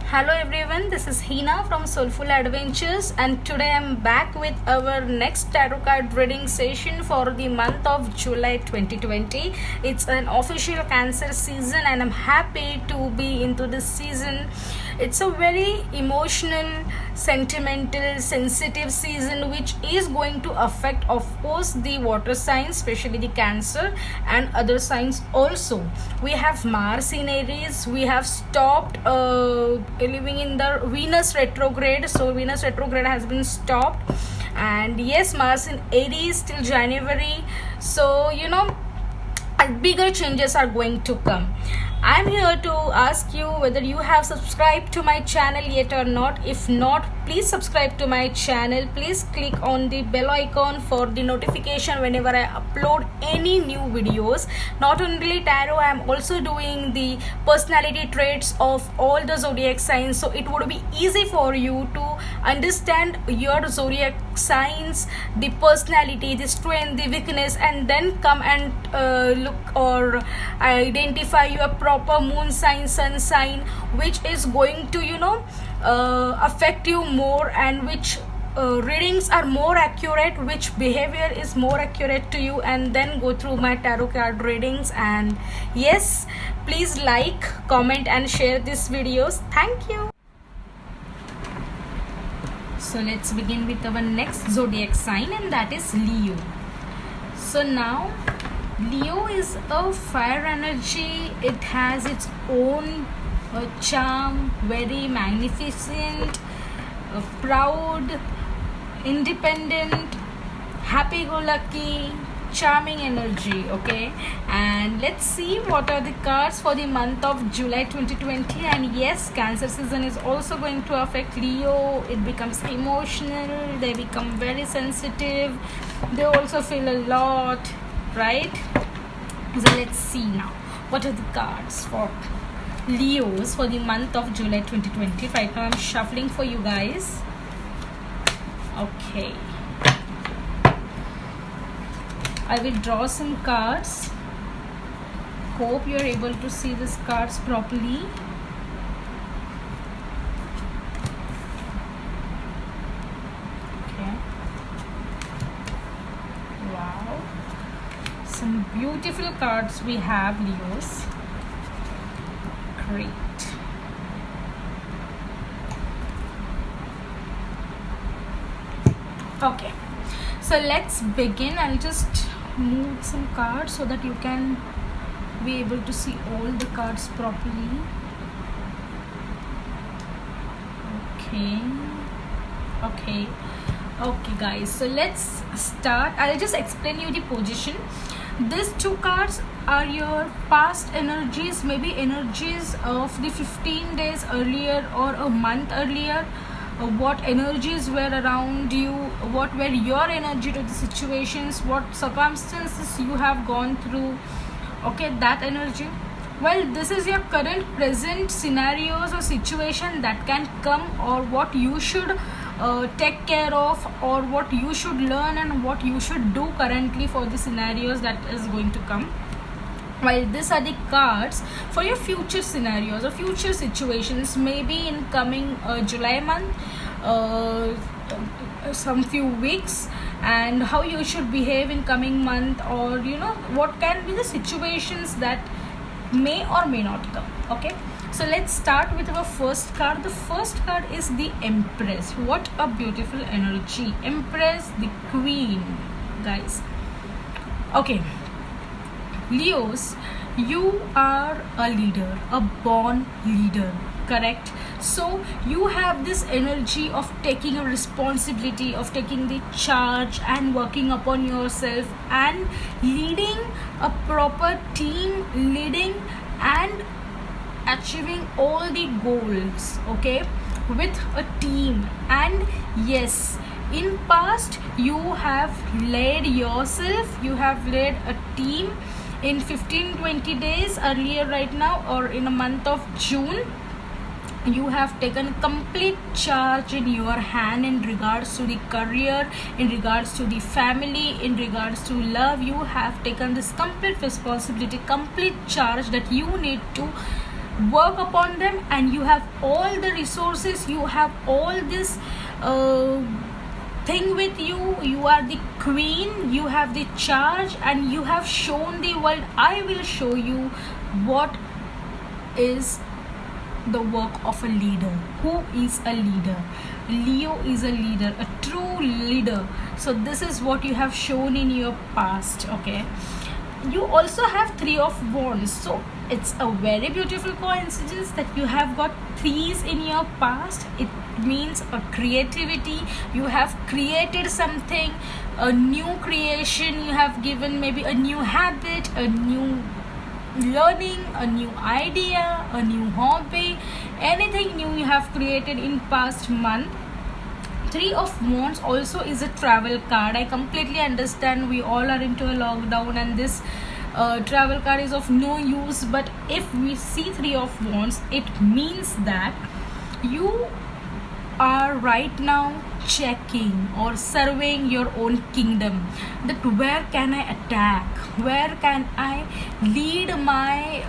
Hello everyone, this is Hina from Soulful Adventures, and today I'm back with our next tarot card reading session for the month of July 2020. It's an official Cancer season and I'm happy to be into this season. It's a very emotional, sentimental, sensitive season which is going to affect, of course, the water signs, especially the Cancer and other signs also. We have Mars in Aries. We have stopped living in the Venus retrograde. So Venus retrograde has been stopped, and yes, Mars in Aries till January. So bigger changes are going to come. I'm here to ask you whether you have subscribed to my channel yet or not. If not, please subscribe to my channel. Please click on the bell icon for the notification whenever I upload any new videos. Not only tarot, I'm also doing the personality traits of all the zodiac signs, so it would be easy for you to understand your zodiac signs, the personality, the strength, the weakness, and then come and look or identify your proper moon sign, sun sign, which is going to affect you more, and which readings are more accurate, which behavior is more accurate to you, and then go through my tarot card readings. And yes, please like, comment and share these videos. Thank you. So let's begin with our next zodiac sign, and that is Leo. So now Leo is a fire energy. It has its own charm, very magnificent, proud, independent, happy-go-lucky, charming energy. Okay, and let's see what are the cards for the month of July 2020. And yes, Cancer season is also going to affect Leo. It becomes emotional, they become very sensitive, they also feel a lot, right? So let's see now what are the cards for Leos for the month of July 2020. Right now I'm shuffling for you guys. Okay, I will draw some cards. Hope you're able to see these cards properly. Okay. Wow. Some beautiful cards we have, Leos. Great. Okay, so let's begin. I'll just move some cards so that you can be able to see all the cards properly. Okay guys, so let's start. I'll just explain you the position. These two cards are your past energies, maybe energies of the 15 days earlier or a month earlier. What energies were around you, what were your energy to the situations, what circumstances you have gone through. Okay, that energy. Well, this is your current present scenarios or situation that can come, or what you should take care of, or what you should learn and what you should do currently for the scenarios that is going to come. While these are the cards for your future scenarios or future situations, maybe in coming July month, some few weeks, and how you should behave in coming month, or what can be the situations that may or may not come. Okay, so let's start with our first card. The first card is the Empress. What a beautiful energy. Empress, the queen, guys. Okay, Leos, you are a leader, a born leader, correct? So you have this energy of taking a responsibility, of taking the charge and working upon yourself and leading a proper team, leading and achieving all the goals, okay, with a team. And yes, in past you have led yourself, you have led a team in 15-20 days earlier right now, or in a month of June. You have taken complete charge in your hand in regards to the career, in regards to the family, in regards to love. You have taken this complete responsibility, complete charge that you need to work upon them, and you have all the resources, you have all this thing with you. You are the queen, you have the charge, and you have shown the world, I will show you what is the work of a leader. Who is a leader? Leo is a leader, a true leader. So this is what you have shown in your past. Okay, you also have Three of Wands, so it's a very beautiful coincidence that you have got threes in your past. It means a creativity, you have created something, a new creation, you have given maybe a new habit, a new learning, a new idea, a new hobby, anything new you have created in past month. Three of Wands also is a travel card. I completely understand we all are into a lockdown and this travel card is of no use, but if we see Three of Wands, it means that you are right now checking or surveying your own kingdom, that where can I attack, where can I lead my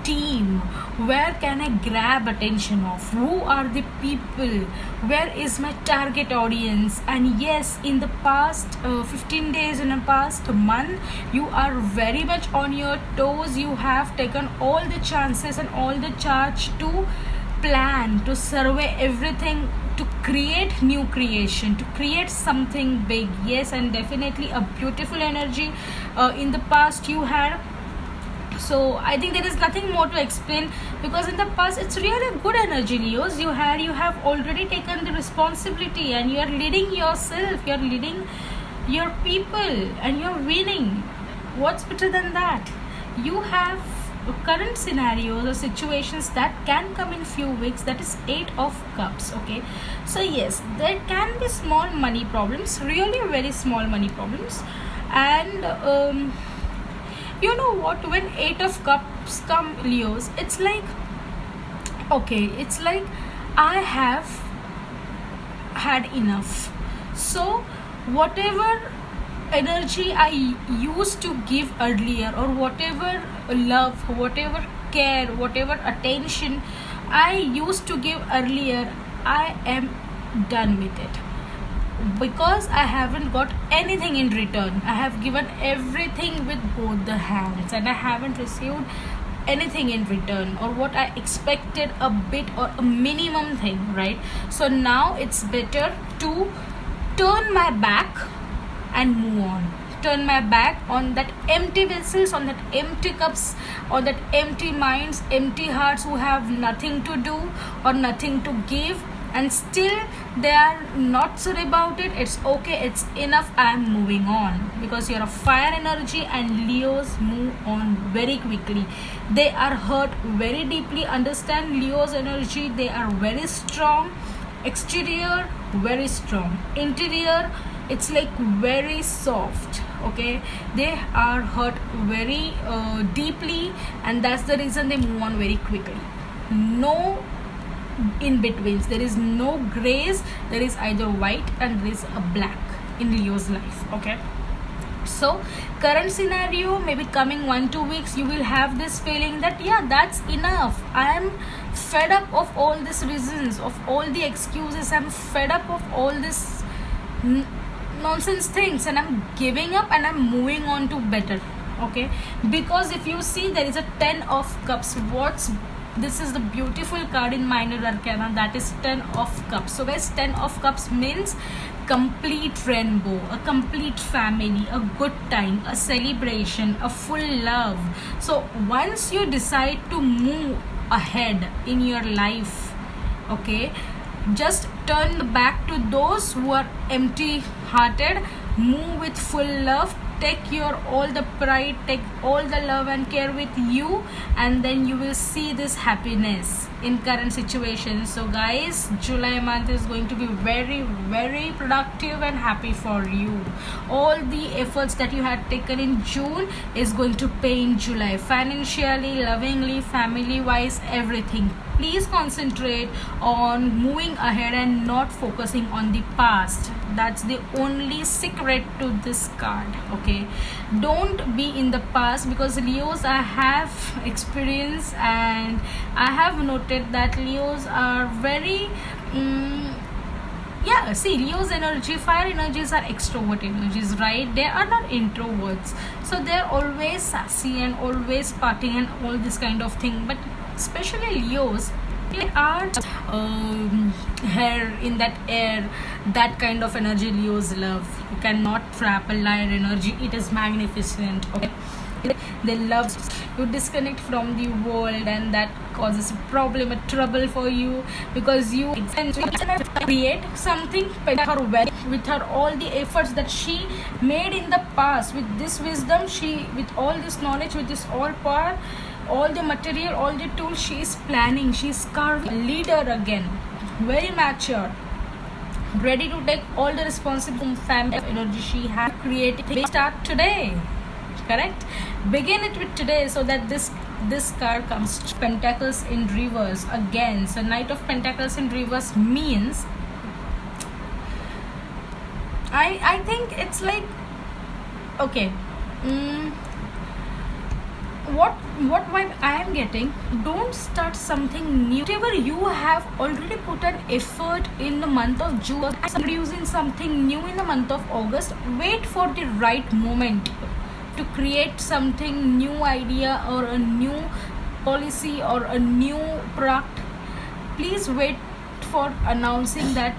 team, where can I grab attention of, who are the people, where is my target audience. And yes, in the past 15 days, in the past month, you are very much on your toes. You have taken all the chances and all the charge to plan, to survey everything, to create new creation, to create something big. Yes, and definitely a beautiful energy in the past you had. So I think there is nothing more to explain, because in the past it's really a good energy, Leos. You have already taken the responsibility and you are leading yourself, you are leading your people, and you are winning. What's better than that? You have current scenarios or situations that can come in few weeks, that is Eight of Cups. Okay, so yes, there can be small money problems, really very small money problems. And you know what, when Eight of Cups come, Leos, it's like, okay, it's like I have had enough. So whatever energy I used to give earlier, or whatever love, whatever care, whatever attention I used to give earlier, I am done with it, because I haven't got anything in return. I have given everything with both the hands and I haven't received anything in return, or what I expected, a bit or a minimum thing, right? So now it's better to turn my back and move on. Turn my back on that empty vessels, on that empty cups, on that empty minds, empty hearts who have nothing to do or nothing to give, and still they are not sure about it. It's okay, it's enough, I'm moving on. Because you're a fire energy and Leos move on very quickly. They are hurt very deeply. Understand Leo's energy, they are very strong. Exterior very strong, interior it's like very soft. Okay, they are hurt very deeply, and that's the reason they move on very quickly. No in betweens, there is no grays, there is either white and there is a black in Leo's life. Okay, so current scenario, maybe coming 1-2 weeks, you will have this feeling that yeah, that's enough, I am fed up of all these reasons, of all the excuses, I'm fed up of all this nonsense things, and I'm giving up and I'm moving on to better. Okay, because if you see, there is a 10 of Cups. This is the beautiful card in minor arcana, that is 10 of Cups. So guys, 10 of Cups means complete rainbow, a complete family, a good time, a celebration, a full love. So once you decide to move ahead in your life, okay, just turn back to those who are empty hearted, move with full love, take your all the pride, take all the love and care with you, and then you will see this happiness in current situation. So guys, July month is going to be very, very productive and happy for you. All the efforts that you had taken in June is going to pay in July, financially, lovingly, family wise, everything. please concentrate on moving ahead and not focusing on the past. That's the only secret to this card. Okay, don't be in the past, because Leos, I have experience and I have noted that Leos are very yeah, see, Leo's energy, fire energies are extrovert energies, right? They are not introverts, so they're always sassy and always partying and all this kind of thing. But especially Leos, they are hair in that air, that kind of energy Leos love. You cannot trap a liar energy, it is magnificent. Okay, they love you disconnect from the world, and that causes a problem, a trouble for you, because you create something with her all the efforts that she made in the past. With this wisdom, she, with all this knowledge, with this all power, all the material, all the tools, she is planning, she is carving a leader again, very mature, ready to take all the responsibility. Family energy she has created. Start today, correct? Begin it with today, so that this card comes to Pentacles in reverse again. So Knight of Pentacles in reverse means, I think it's like, okay, what vibe I am getting, don't start something new. Whatever you have already put an effort in the month of June, producing something new in the month of August, wait for the right moment to create something new, idea or a new policy or a new product. Please wait for announcing that.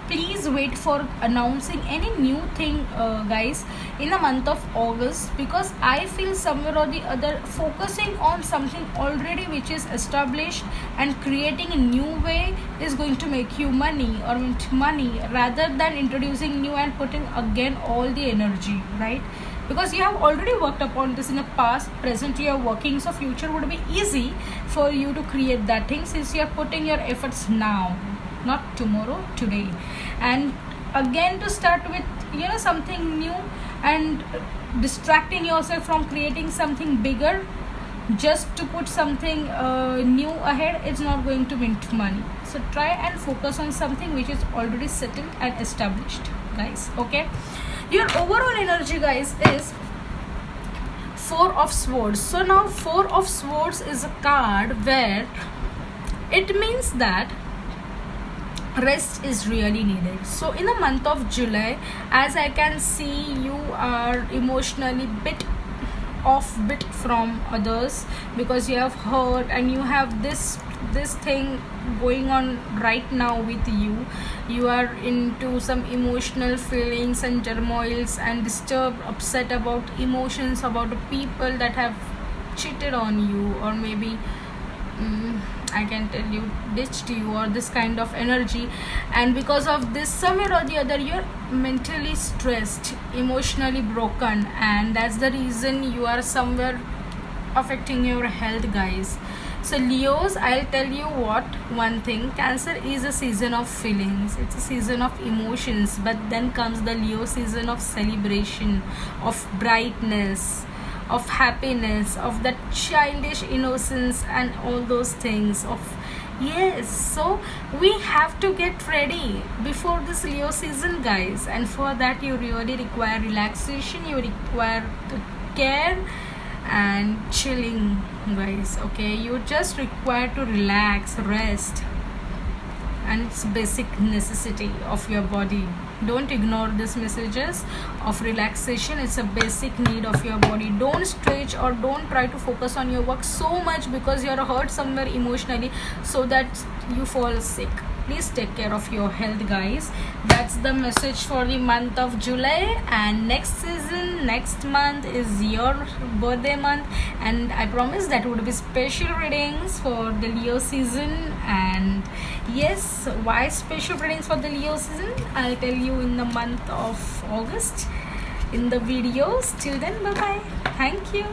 Please wait for announcing any new thing, guys, in the month of August, because I feel somewhere or the other focusing on something already which is established and creating a new way is going to make you money or mint money, rather than introducing new and putting again all the energy, right? Because you have already worked upon this in the past, present you are working, so future would be easy for you to create that thing, since you are putting your efforts now, not tomorrow, today. And again, to start with, something new and distracting yourself from creating something bigger just to put something new ahead, it's not going to mint money. So try and focus on something which is already settled and established, guys. Okay, your overall energy, guys, is Four of Swords. So now Four of Swords is a card where it means that rest is really needed. So in the month of July, as I can see, you are emotionally bit from others, because you have hurt and you have this thing going on right now with you. You are into some emotional feelings and turmoils and disturbed, upset about emotions, about the people that have cheated on you, or maybe I can tell you ditched you, or this kind of energy. And because of this, somewhere or the other, you're mentally stressed, emotionally broken, and that's the reason you are somewhere affecting your health, guys. So Leos, I'll tell you one thing, Cancer is a season of feelings, it's a season of emotions, but then comes the Leo season of celebration, of brightness, of happiness, of that childish innocence and all those things of, yes. So we have to get ready before this Leo season, guys, and for that you really require relaxation, you require care and chilling, guys. Okay, you just require to relax, rest, and it's basic necessity of your body. Don't ignore these messages of relaxation. It's a basic need of your body. Don't stretch or don't try to focus on your work so much because you're hurt somewhere emotionally, so that you fall sick. Please take care of your health, guys. That's the message for the month of July. And next month is your birthday month, and I promise that would be special readings for the Leo season. And yes, why special readings for the Leo season, I'll tell you in the month of August in the videos. Till then, bye bye. Thank you.